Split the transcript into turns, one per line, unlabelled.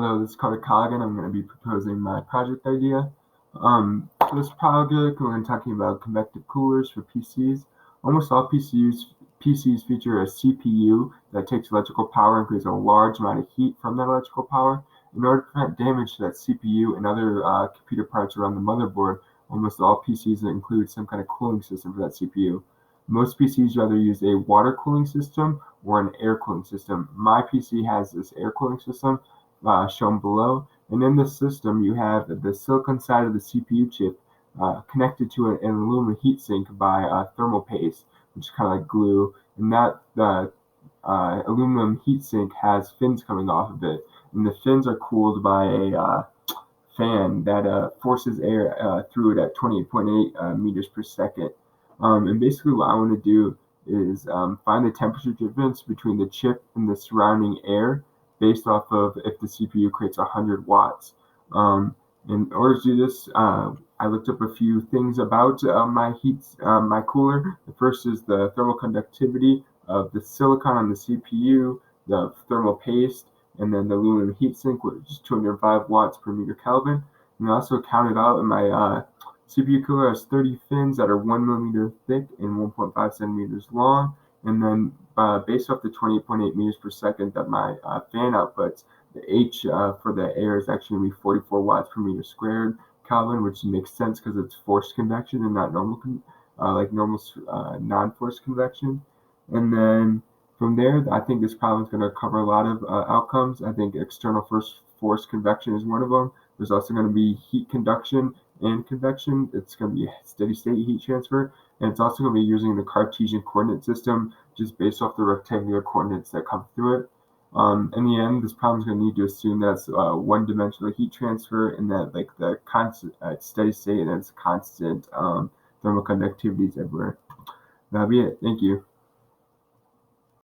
Hello, this is Colligan. I'm going to be proposing my project idea. For this project, we're going to be talking about convective coolers for PCs. Almost all PCs feature a CPU that takes electrical power and creates a large amount of heat from that electrical power. In order to prevent damage to that CPU and other computer parts around the motherboard, almost all PCs include some kind of cooling system for that CPU. Most PCs rather use a water cooling system or an air cooling system. My PC has this air cooling system shown below. And in this system, you have the silicon side of the CPU chip connected to an aluminum heatsink by thermal paste, which is kind of like glue. And that aluminum heatsink has fins coming off of it. And the fins are cooled by a fan that forces air through it at 28.8 meters per second. And basically what I want to do is find the temperature difference between the chip and the surrounding air based off of if the CPU creates 100 watts. In order to do this, I looked up a few things about my cooler. The first is the thermal conductivity of the silicon on the CPU, the thermal paste, and then the aluminum heatsink, which is 205 watts per meter Kelvin. And I also counted out in my CPU cooler has 30 fins that are 1 millimeter thick and 1.5 centimeters long. And then based off the 28.8 meters per second that my fan outputs, the H for the air is actually going to be 44 watts per meter squared Kelvin, which makes sense because it's forced convection and not normal, non-forced convection. And then from there, I think this problem is going to cover a lot of outcomes. I think external forced convection is one of them. There's also going to be heat conduction and convection. It's going to be steady state heat transfer. And it's also going to be using the Cartesian coordinate system just based off the rectangular coordinates that come through it. In the end, this problem is going to need to assume that's one-dimensional heat transfer and that like the constant steady state and it's constant thermal conductivity is everywhere. That'll be it. Thank you.